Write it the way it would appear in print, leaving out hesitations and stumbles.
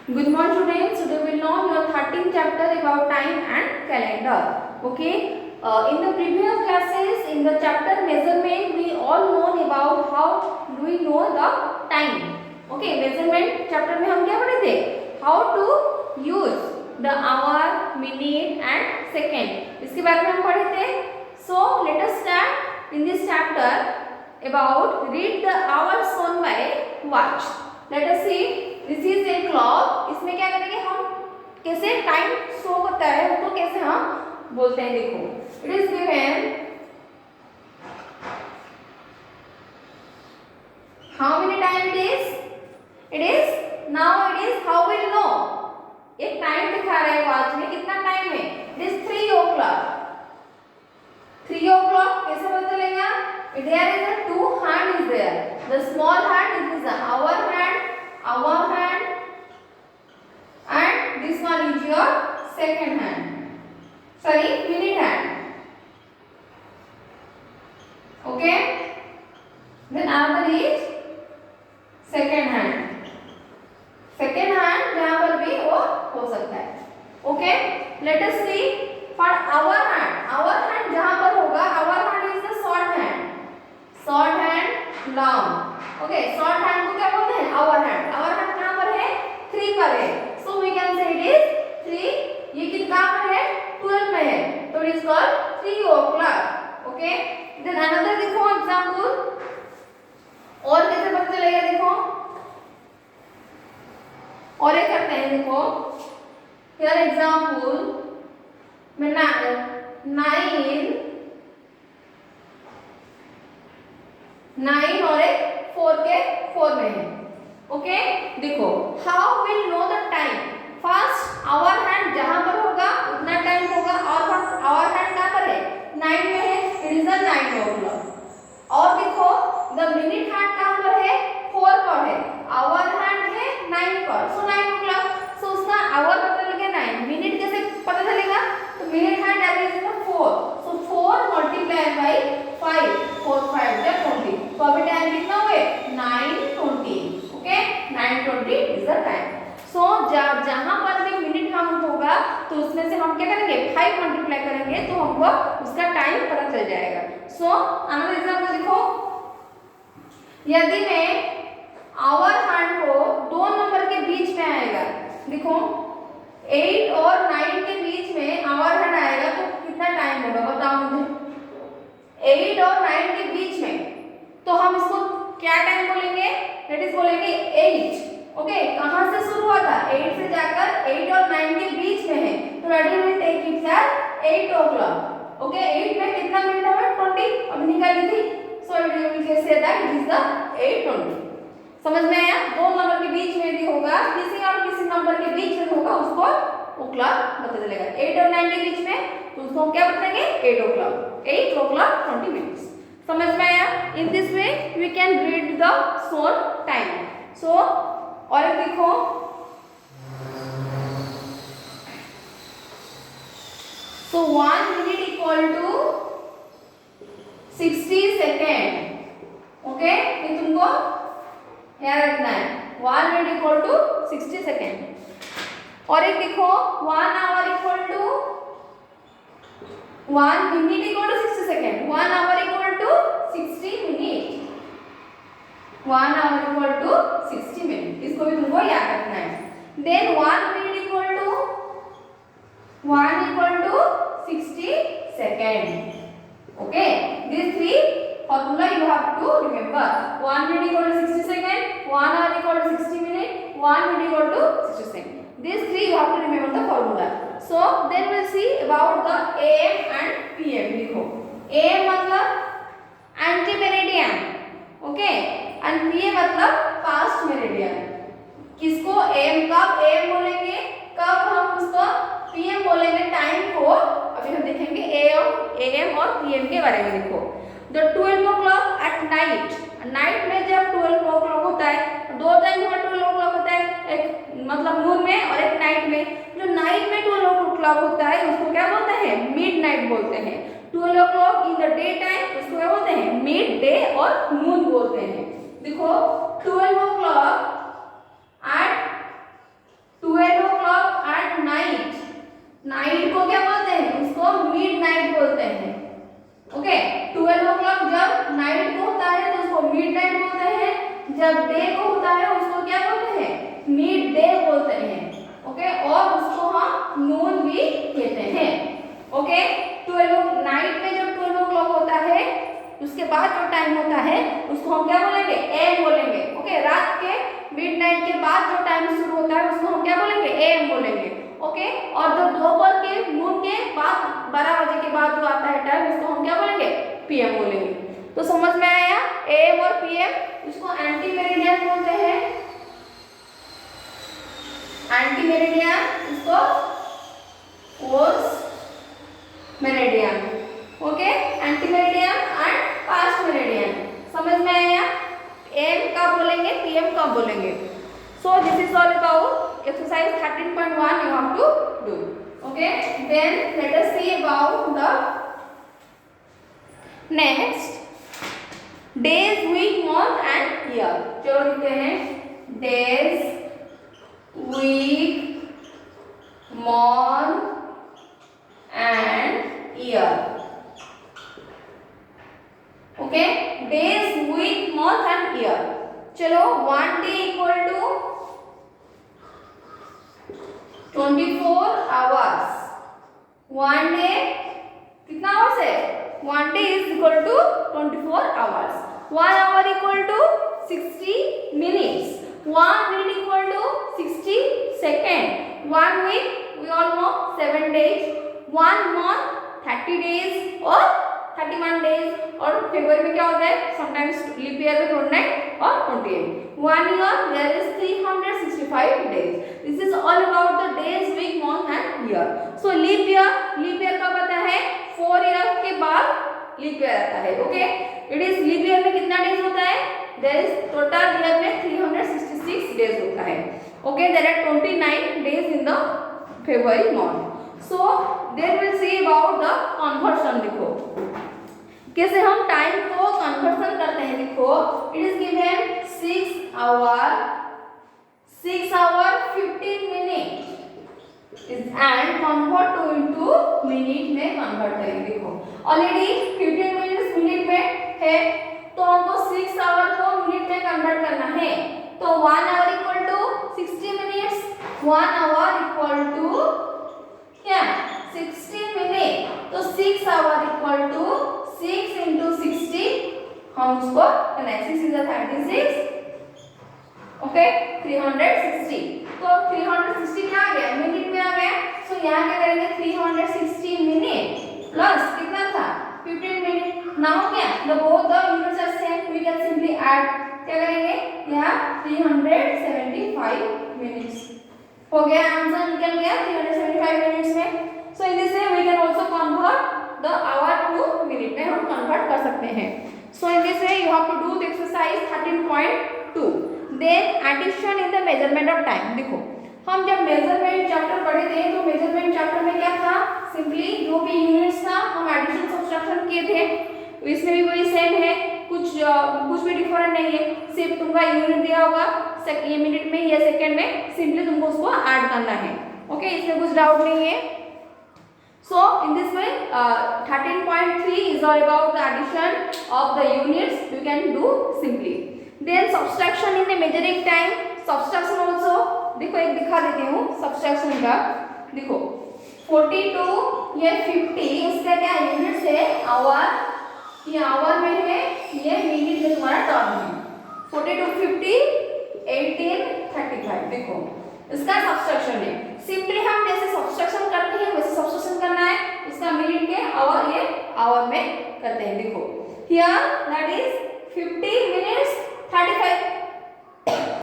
Good morning students. Today we will learn your 13th chapter about time and calendar. Okay. In the previous classes, in the chapter measurement, we all known about how do we know the time. Okay. Measurement chapter में हम क्या पढ़े थे? How to use the hour, minute and second. इसके बारे में हम पढ़े थे. So let us start in this chapter about read the hours shown by watch. Let us see. This is a clock. इसमें क्या करेंगे हम, कैसे टाइम शो होता है उसको कैसे हम बोलते हैं. देखो, it is given how many time it is now it is how will know. एक टाइम दिखा रहा है वॉच में, कितना टाइम है. It is 3 o'clock. 3 o'clock कैसे पता चलेगा. There is a 2 hand is there. The small hand is the hour hand and this one is your second hand, sorry, minute hand. Okay, then another is second hand. Second hand जहाँ पर भी वो हो सकता है. Okay, let us see for our hand. Our hand जहाँ पर होगा, our hand is the short hand, long. Okay, short hand को क्या बोलते हैं, our hand. Our hand कहाँ पर है, 3 पर है. So we can say it is 3. ये कितना पर है, 12 में है, तो it is called 3 o'clock. Okay, then another देखो example. और कैसे पता चलेगा, देखो और एक करते हैं. देखो here example में 9 और एक 4 के 4 में है. ओके, देखो how will know the time. First hour hand जहां पर होगा उतना टाइम होगा, और आवर हैंड कहां पर है, 9 में है, इट इज द 9 o'clock. और देखो द मिनट हैंड कहां पर है, 4 पर है, आवर हैंड है 9 पर, सो 9 o'clock. सो उसका आवर पता लगे 9, मिनट कैसे पता चलेगा, तो मिनट हैंड एवरेज है 4, सो 4 मल्टीप्लाई बाय 5, 4 5 या 20. तो अभी टाइम कितना हुए, 9:20. Okay, 9:20 is the time. So जहां पर भी मिनट काउंट होगा तो उसमें से हम क्या करेंगे, 5 मल्टीप्लाई करेंगे तो हमको उसका टाइम पता चल जाएगा. सो अनदर एग्जांपल देखो, यदि मैं आवर हैंड को 2 नंबर के बीच में आएगा, देखो 8 और 9 के बीच में आवर हैंड आएगा तो कितना टाइम होगा बताओ मुझे. 8 और 9 के बीच में, तो हम इसको क्या टाइम बोलेंगे, दैट इज बोलेंगे 8. ओके, कहां से शुरू हुआ था, 8 से जाकर 8 और 9 के बीच में है, तो ready will take it at 8 o'clock. Okay, 8 में कितना मिनट होगा, 20 अभी निकाली थी, so it will say that it is the 8:20. समझ में आया. 2 नंबर के बीच में भी होगा, किसी और किसी नंबर के बीच में होगा, उसको o'clock पता चलेगा. 8 और 9 के बीच में तो उसको हम क्या बताएंगे, 8 o'clock 20 minutes. समझ में आया. In this way we can read the shown time. So और एक देखो, so 1 minute equal to 60 second. Okay, ये तुमको याद रखना है. 1 minute इक्वल टू 60 सेकेंड. और एक देखो 1 hour equal to 1 minute equal to 60 second. 1 hour equal to 60 minute. 1 hour equal to 60 minute. इसको भी तुमको याद रखना है. Then 1 minute equal to 60 second. Okay, this 3 formula you have to remember. 1 minute equal to 60 second, 1 hour equal to 60 minute, 1 minute equal to 60 second. These 3 you have to remember the formula. So then we'll see about the AM and PM. देखो AM मतलब anti meridian, okay, and PM मतलब past meridian. किसको AM कब AM बोलेंगे, कब हम उसको PM बोलेंगे, टाइम को अभी हम देखेंगे AM और PM के बारे में. देखो the 12 o'clock at night. Night में जब 12 o'clock होता है, 2 टाइम में 12 o'clock होता है, एक मतलब मून में और एक नाइट में. जो नाइट में 12 o'clock होता है उसको क्या बोलते हैं, मिड नाइट बोलते हैं. 12 o'clock in the day time उसको क्या बोलते हैं, मिड डे और नून बोलते हैं. देखो 12 o'clock at जब डे को होता है उसको क्या बोलते हैं, मिड डे बोलते हैं। ओके, और उसको हम नून भी कहते हैं। ओके, 12 नाइट में जब 12 o'clock होता है उसके बाद जो टाइम होता है उसको हम क्या बोलेंगे, एम बोलेंगे। ओके, रात के मिडनाइट के बाद जो टाइम शुरू होता है उसको हम क्या बोलेंगे, एम बोलेंगे। ओके, और जो दोपहर के नून के बाद 12 बजे के बाद जो आता है टाइम उसको हम क्या बोलेंगे, पीएम बोलेंगे। तो समझ में आया, एम और पीएम, इसको एंटी मेरिडियन बोलते हैं, एंटी मेरिडियन, इसको post meridian. Okay, anti meridian and past meridian. समझ में आया, एम कब बोलेंगे, पीएम कब बोलेंगे। So this is all about exercise 13.1 you have to do. Okay, then let us see about the next days, week, month and year. चलो लिखते हैं days, week, month and year. Okay, days, week, month and year. चलो, 1 day equal to 24 hours. 1 day कितना hours है, 1 day is equal to 24 hours. 1 hour equal to 60 minutes. 1 minute equal to 60 seconds. 1 week we all know 7 days. 1 month 30 days और 31 days. और फरवरी में क्या होता है, sometimes leap year में 29 और 28. 1 year there is 365 days. This is all about the days, week, month and year. So leap year कब आता है, 4 year के बाद लीप ईयर आता है. Okay, it is leap year में कितना डेज होता है, देयर इज टोटल ईयर में 366 डेज होता है. Okay, there are 29 days in the February month. So then will see about the conversion. देखो कैसे हम टाइम को कन्वर्सन करते हैं. देखो, इट इज गिवन 6 hour 15 minute and convert to into minute में कन्वर्ट करेंगे. देखो ऑलरेडी 15 मिनट्स मिनट में है तो हमको 6 आवर को मिनट में कन्वर्ट करना है. तो 1 hour equal to 60 minutes. 1 hour equal to क्या, 60 मिनट. तो 6 आवर इक्वल टू 6 into 60, हम उसको 6 is 36. ओके, 360. तो 360 क्या आ गया, मिनट में आ गया. सो यहाँ क्या करेंगे, 360 मिनट प्लस कितना था, 15 मिनट. नाउ क्या, the both the units are same, we can simply add. क्या करेंगे, यहाँ 375 मिनट्स हो गया. आंसर निकल गया 375 मिनट्स में. So in this way we can also convert the hour to minute में हम कन्वर्ट कर सकते हैं. So in this way you have to do the exercise 13.2. Then addition in the measurement of time. देखो हम जब measurement chapter पढ़े थे तो मेजरमेंट चैप्टर में क्या था, सिंपली जो भी यूनिट्स था हम एडिशन सब्ट्रैक्शन किए थे. इसमें भी वही सेम है, कुछ भी डिफरेंट नहीं है. सिर्फ तुमका यूनिट दिया होगा, ये मिनट में या सेकंड में, सिंपली तुमको उसको ऐड करना है. ओके, इसमें कुछ डाउट नहीं है. So in this way 13.3 is all about the addition of the units. You can do simply. Then subtraction in the measuring time. Subtraction also देखो एक दिखा देती हूँ subtraction का. देखो 42 ये 50, इसका क्या यूनिट्स है, आवर. ये आवर में है, ये मिनट में तुम्हारा टर्म है. 42 50 18 35. देखो इसका सब्सट्रैक्शन है. सिंपली हम जैसे सब्सट्रैक्शन करते हैं वैसे सब्सट्रैक्शन करना है. इसका मिनट के आवर, ये आवर में करते हैं. देखो हियर दैट इज 50 मिनट्स 35